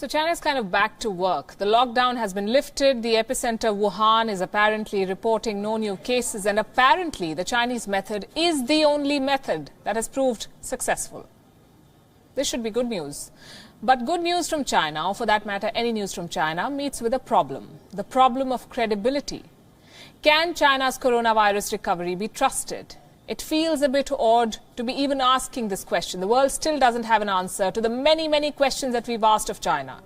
So China is kind of back to work. The lockdown has been lifted. The epicenter, Wuhan, is apparently reporting no new cases. And apparently, the Chinese method is the only method that has proved successful. This should be good news. But good news from China, or for that matter, any news from China, meets with a problem. The problem of credibility. Can China's coronavirus recovery be trusted? It feels a bit odd to be even asking this question. The world still doesn't have an answer to the many, many questions that we've asked of China.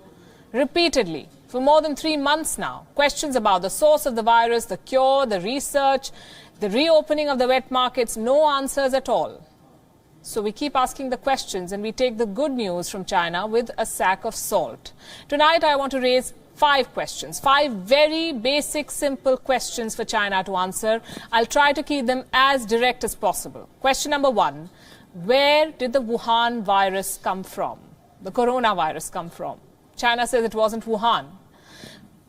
Repeatedly, for more than 3 months now, questions about the source of the virus, the cure, the research, the reopening of the wet markets, no answers at all. So we keep asking the questions and we take the good news from China with a sack of salt. Tonight I want to raise 5 questions, 5 very basic, simple questions for China to answer. I'll try to keep them as direct as possible. Question number 1, where did the Wuhan virus come from? The coronavirus come from? China says it wasn't Wuhan.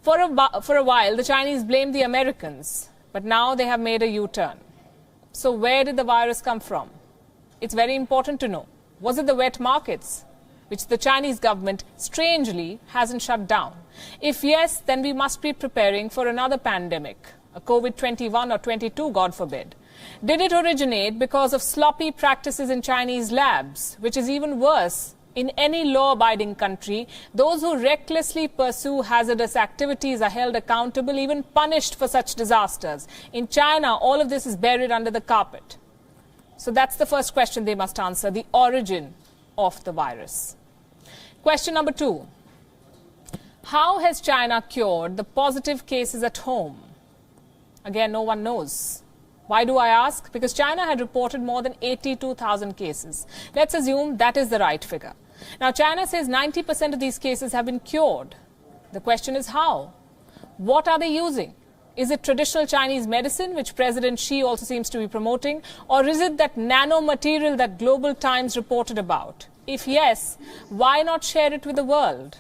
For a while, the Chinese blamed the Americans, but now they have made a U-turn. So where did the virus come from? It's very important to know. Was it the wet markets, which the Chinese government, strangely, hasn't shut down? If yes, then we must be preparing for another pandemic, a COVID-21 or 22, God forbid. Did it originate because of sloppy practices in Chinese labs, which is even worse? In any law-abiding country, those who recklessly pursue hazardous activities are held accountable, even punished for such disasters. In China, all of this is buried under the carpet. So that's the first question they must answer, the origin of the virus. Question number 2. How has China cured the positive cases at home? Again, no one knows. Why do I ask? Because China had reported more than 82,000 cases. Let's assume that is the right figure. Now, China says 90% of these cases have been cured. The question is how? What are they using? Is it traditional Chinese medicine, which President Xi also seems to be promoting? Or is it that nanomaterial that Global Times reported about? If yes, why not share it with the world?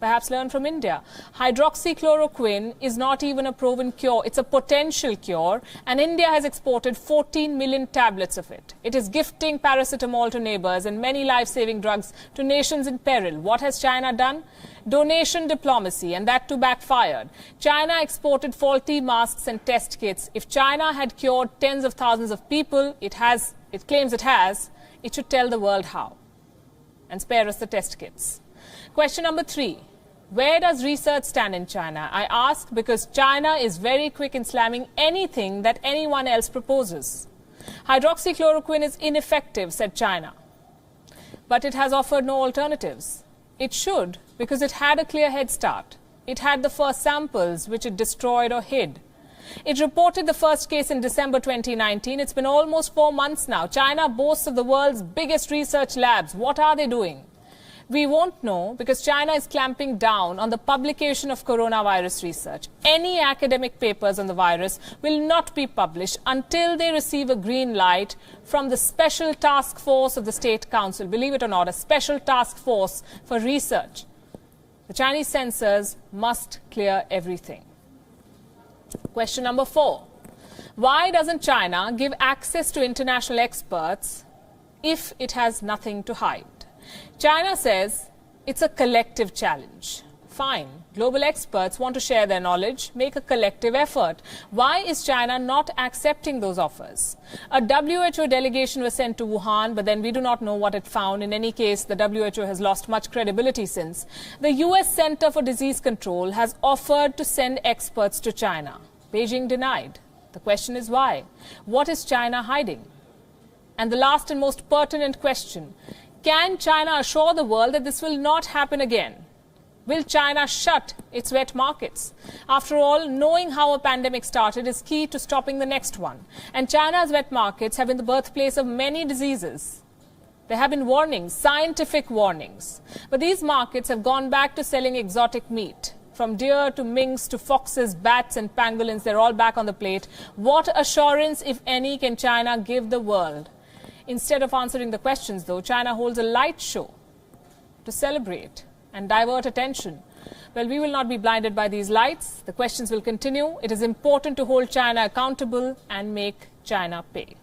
Perhaps learn from India. Hydroxychloroquine is not even a proven cure. It's a potential cure. And India has exported 14 million tablets of it. It is gifting paracetamol to neighbors and many life-saving drugs to nations in peril. What has China done? Donation diplomacy, and that too backfired. China exported faulty masks and test kits. If China had cured tens of thousands of people, it claims it has, it should tell the world how and spare us the test kits. Question number 3. Where does research stand in China? I ask because China is very quick in slamming anything that anyone else proposes. Hydroxychloroquine is ineffective, said China. But it has offered no alternatives. It should, because it had a clear head start. It had the first samples, which it destroyed or hid. It reported the first case in December 2019. It's been almost 4 months now. China boasts of the world's biggest research labs. What are they doing? We won't know because China is clamping down on the publication of coronavirus research. Any academic papers on the virus will not be published until they receive a green light from the Special Task Force of the State Council. Believe it or not, a special task force for research. The Chinese censors must clear everything. Question number 4. Why doesn't China give access to international experts if it has nothing to hide? China says it's a collective challenge. Fine. Global experts want to share their knowledge, make a collective effort. Why is China not accepting those offers? A WHO delegation was sent to Wuhan, but then we do not know what it found. In any case, the WHO has lost much credibility since. The US Center for Disease Control has offered to send experts to China. Beijing denied. The question is why? What is China hiding? And the last and most pertinent question, can China assure the world that this will not happen again? Will China shut its wet markets? After all, knowing how a pandemic started is key to stopping the next one. And China's wet markets have been the birthplace of many diseases. There have been warnings, scientific warnings. But these markets have gone back to selling exotic meat. From deer to minks to foxes, bats and pangolins, they're all back on the plate. What assurance, if any, can China give the world? Instead of answering the questions, though, China holds a light show to celebrate and divert attention. Well, we will not be blinded by these lights. The questions will continue. It is important to hold China accountable and make China pay.